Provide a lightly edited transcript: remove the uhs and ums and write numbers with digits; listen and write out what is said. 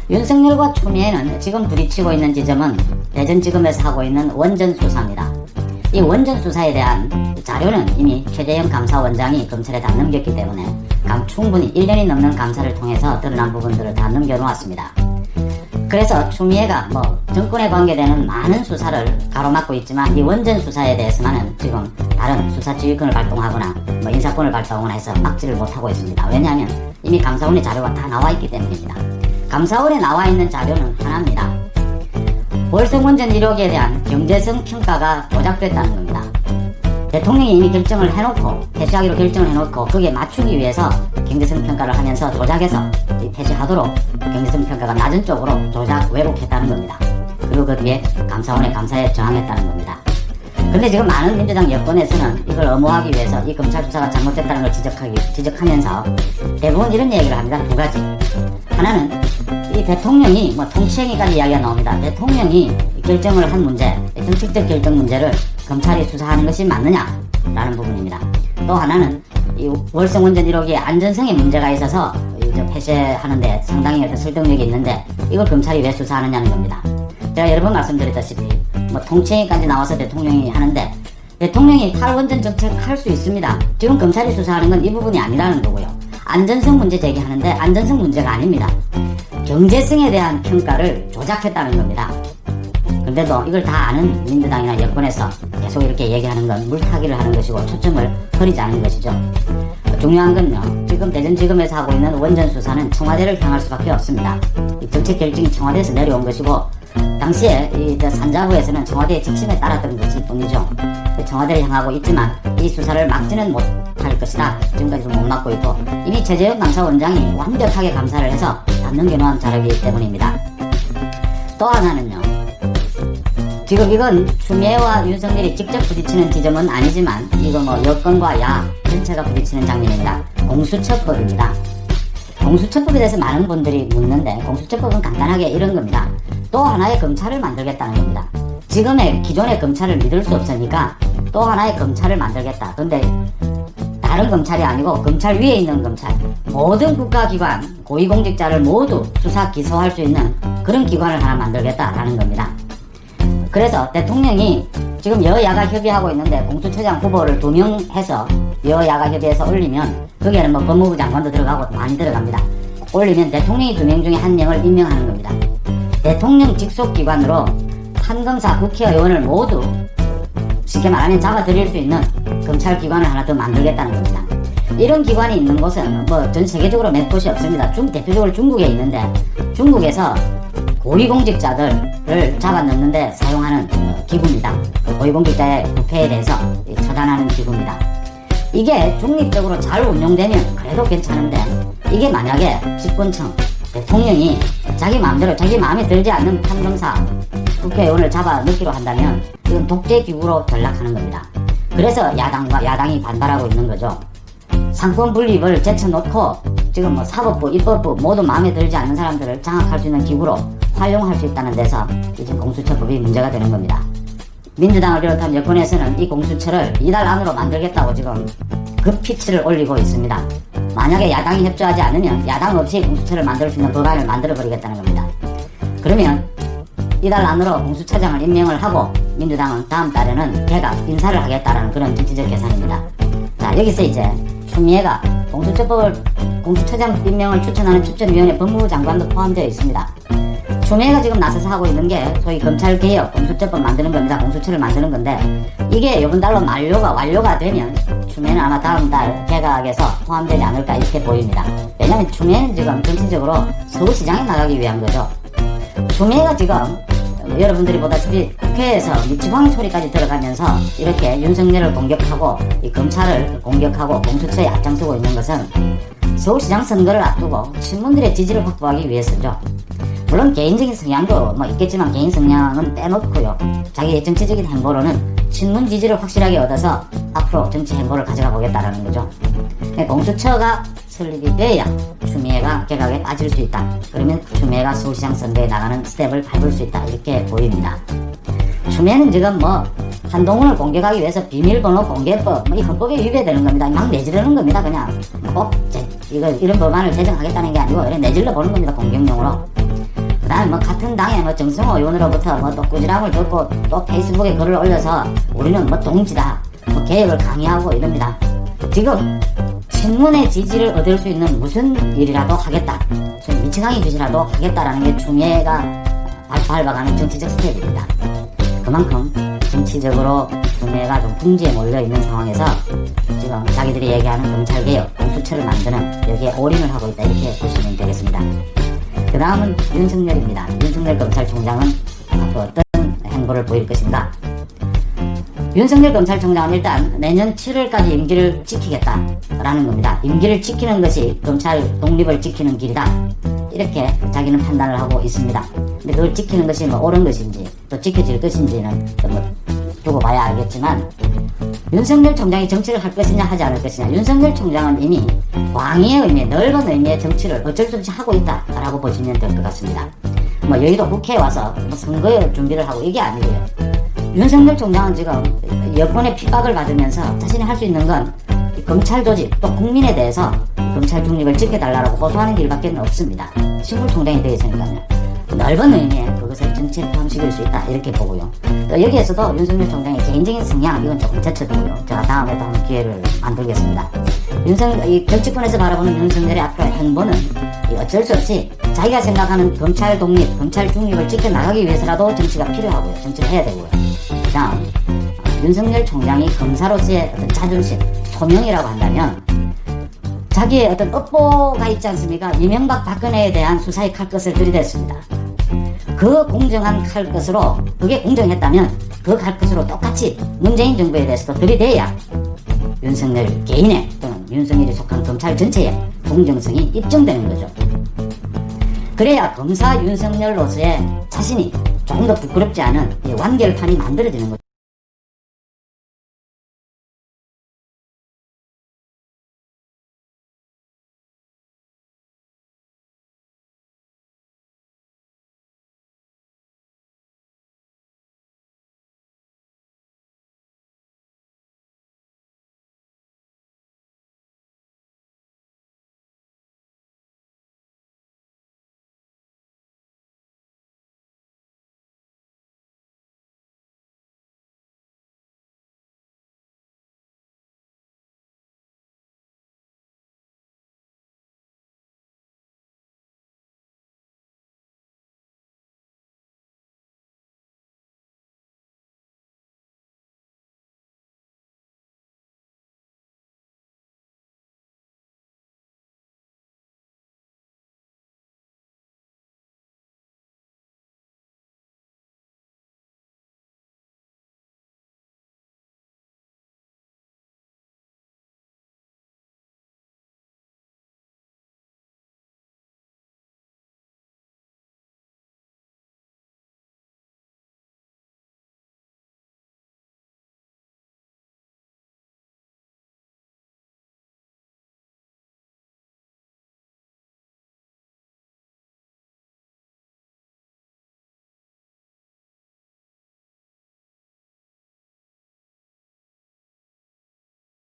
윤석열과 추미애는 지금 부딪히고 있는 지점은 대전지검에서 하고 있는 원전 수사입니다. 이 원전 수사에 대한 자료는 이미 최재형 감사원장이 검찰에 다 넘겼기 때문에 충분히 1년이 넘는 감사를 통해서 드러난 부분들을 다 넘겨놓았습니다. 그래서 추미애가 정권에 관계되는 많은 수사를 가로막고 있지만 이 원전 수사에 대해서만은 지금 다른 수사 지휘권을 발동하거나 인사권을 발동하거나 해서 막지를 못하고 있습니다. 왜냐하면 이미 감사원의 자료가 다 나와 있기 때문입니다. 감사원에 나와 있는 자료는 하나입니다. 월성원전 1호기에 대한 경제성 평가가 조작됐다는 겁니다. 대통령이 이미 결정을 해놓고 폐쇄하기로 결정을 해놓고 거기에 맞추기 위해서 경제성 평가를 하면서 조작해서 폐쇄하도록 경제성 평가가 낮은 쪽으로 조작 왜곡했다는 겁니다. 그리고 그 뒤에 감사원의 감사에 저항했다는 겁니다. 근데 지금 많은 민주당 여권에서는 이걸 엄호하기 위해서 이 검찰 수사가 잘못됐다는 걸 지적하면서 대부분 이런 얘기를 합니다. 두 가지. 하나는 이 대통령이 통치행위까지 이야기가 나옵니다. 대통령이 결정을 한 문제, 정책적 결정 문제를 검찰이 수사하는 것이 맞느냐라는 부분입니다. 또 하나는 이 월성원전 1호기에 안전성에 문제가 있어서 폐쇄하는데 상당히 어떤 설득력이 있는데 이걸 검찰이 왜 수사하느냐는 겁니다. 제가 여러 번 말씀드렸다시피 통치행위까지 나와서 대통령이 하는데 대통령이 탈원전 정책 할 수 있습니다. 지금 검찰이 수사하는 건 이 부분이 아니라는 거고요. 안전성 문제 제기하는데 안전성 문제가 아닙니다. 경제성에 대한 평가를 조작했다는 겁니다. 그런데도 이걸 다 아는 민주당이나 여권에서 계속 이렇게 얘기하는 건 물타기를 하는 것이고 초점을 흐리자는 것이죠. 중요한 건요, 지금 대전지검에서 하고 있는 원전 수사는 청와대를 향할 수밖에 없습니다. 이 정책 결정이 청와대에서 내려온 것이고 당시에 이 산자부에서는 청와대의 지침에 따랐던 것일 뿐이죠. 청와대를 향하고 있지만 이 수사를 막지는 못할 것이다. 지금까지도 못 막고 있고 이미 최재형 감사원장이 완벽하게 감사를 해서 다 넘겨놓은 자료이기 때문입니다. 또 하나는요, 지금 이건 추미애와 윤석열이 직접 부딪히는 지점은 아니지만 이거 여권과 야 전체가 부딪히는 장면입니다. 공수처법입니다. 공수처법에 대해서 많은 분들이 묻는데 공수처법은 간단하게 이런 겁니다. 또 하나의 검찰을 만들겠다는 겁니다. 지금의 기존의 검찰을 믿을 수 없으니까 또 하나의 검찰을 만들겠다. 근데 다른 검찰이 아니고 검찰 위에 있는 검찰, 모든 국가기관, 고위공직자를 모두 수사 기소할 수 있는 그런 기관을 하나 만들겠다라는 겁니다. 그래서 대통령이 지금 여야가 협의하고 있는데 공수처장 후보를 2명 해서 여야가 협의해서 올리면 거기에는 법무부 장관도 들어가고 많이 들어갑니다. 올리면 대통령이 2명 중에 1명을 임명하는 겁니다. 대통령 직속 기관으로 판검사, 국회의원을 모두 쉽게 말하면 잡아들일 수 있는 검찰 기관을 하나 더 만들겠다는 겁니다. 이런 기관이 있는 곳은 전 세계적으로 몇 곳이 없습니다. 대표적으로 중국에 있는데 중국에서 고위공직자들을 잡아넣는데 사용하는 기구입니다. 고위공직자의 부패에 대해서 처단하는 기구입니다. 이게 중립적으로 잘 운영되면 그래도 괜찮은데 이게 만약에 집권층, 대통령이 자기 마음대로 자기 마음에 들지 않는 판검사, 국회의원을 잡아넣기로 한다면 이건 독재기구로 전락하는 겁니다. 그래서 야당이 반발하고 있는 거죠. 상권 분립을 제쳐놓고 지금 사법부, 입법부 모두 마음에 들지 않는 사람들을 장악할 수 있는 기구로 활용할 수 있다는 데서 지금 공수처법이 문제가 되는 겁니다. 민주당을 비롯한 여권에서는 이 공수처를 이달 안으로 만들겠다고 지금 급피치를 올리고 있습니다. 만약에 야당이 협조하지 않으면 야당 없이 공수처를 만들 수 있는 법안을 만들어버리겠다는 겁니다. 그러면 이달 안으로 공수처장을 임명을 하고 민주당은 다음 달에는 개각 인사를 하겠다라는 그런 정치적 계산입니다. 자, 여기서 이제 추미애가 공수처장 임명을 추천하는 추천위원회 법무부 장관도 포함되어 있습니다. 추미애가 지금 나서서 하고 있는 게 소위 검찰개혁, 공수처법 만드는 겁니다. 공수처를 만드는 건데 이게 이번 달로 완료가 되면 추미애는 아마 다음 달 개각에서 포함되지 않을까 이렇게 보입니다. 왜냐하면 추미애는 지금 정치적으로 서울시장에 나가기 위한 거죠. 추미애가 지금 여러분들이 보다시피 국회에서 지방 소리까지 들어가면서 이렇게 윤석열을 공격하고 이 검찰을 공격하고 공수처에 앞장서고 있는 것은 서울시장 선거를 앞두고 친문들의 지지를 확보하기 위해서죠. 물론 개인적인 성향도 있겠지만 개인 성향은 빼놓고요. 자기의 정치적인 행보로는 친문 지지를 확실하게 얻어서 앞으로 정치 행보를 가져가 보겠다라는 거죠. 공수처가 설립이 돼야 추미애가 개각에 빠질 수 있다. 그러면 추미애가 서울시장 선거에 나가는 스텝을 밟을 수 있다. 이렇게 보입니다. 추미애는 지금 한동훈을 공격하기 위해서 비밀번호 공개법, 이 헌법에 위배되는 겁니다. 막 내지르는 겁니다. 그냥 이런 법안을 제정하겠다는 게 아니고 이런 내질러 보는 겁니다. 공격용으로. 그다음에 뭐 같은 당의 뭐 정승호 의원으로부터 뭐 또 꾸지람을 듣고 또 페이스북에 글을 올려서 우리는 뭐 동지다, 뭐 개혁을 강요하고 이럽니다. 지금 친문의 지지를 얻을 수 있는 무슨 일이라도 하겠다, 미치광이 짓이라도 하겠다라는 게 추미애가 밟아가는 정치적 스텝입니다. 그만큼 정치적으로 추미애가 좀 궁지에 몰려있는 상황에서 지금 자기들이 얘기하는 검찰개혁, 공수처를 만드는 여기에 올인을 하고 있다, 이렇게 보시면 되겠습니다. 그 다음은 윤석열입니다. 윤석열 검찰총장은 앞으로 어떤 행보를 보일 것인가? 윤석열 검찰총장은 일단 내년 7월까지 임기를 지키겠다라는 겁니다. 임기를 지키는 것이 검찰 독립을 지키는 길이다, 이렇게 자기는 판단을 하고 있습니다. 근데 그걸 지키는 것이 뭐 옳은 것인지 또 지켜질 것인지는 뭐 두고 봐야 알겠지만, 윤석열 총장이 정치를 할 것이냐 하지 않을 것이냐, 윤석열 총장은 이미 광의의 의미, 넓은 의미의 정치를 어쩔 수 없이 하고 있다라고 보시면 될 것 같습니다. 뭐 여의도 국회에 와서 뭐 선거 준비를 하고 이게 아니고요. 윤석열 총장은 지금 여권의 핍박을 받으면서 자신이 할 수 있는 건 검찰 조직 또 국민에 대해서 검찰 중립을 지켜달라고 호소하는 길밖에 없습니다. 식물총장이 되어 있으니까요. 넓은 의미의 그것을 정치에 포함시킬 수 있다, 이렇게 보고요. 또 여기에서도 윤석열 총장의 개인적인 성향, 이건 조금 제쳐두고요. 제가 다음에 또 한번 기회를 만들겠습니다. 이 정치권에서 바라보는 윤석열의 앞으로의 행보는 어쩔 수 없이 자기가 생각하는 검찰 독립, 검찰 중립을 지켜나가기 위해서라도 정치가 필요하고요. 정치를 해야 되고요. 그다음 윤석열 총장이 검사로서의 어떤 자존심, 소명이라고 한다면 자기의 어떤 업보가 있지 않습니까? 이명박 박근혜에 대한 수사의 칼끝을 들이댔습니다. 그 공정한 칼끝으로, 그게 공정했다면 그 칼끝으로 똑같이 문재인 정부에 대해서도 들이대야 윤석열 개인의 또는 윤석열이 속한 검찰 전체의 공정성이 입증되는 거죠. 그래야 검사 윤석열로서의 자신이 조금 더 부끄럽지 않은 완결판이 만들어지는 거죠.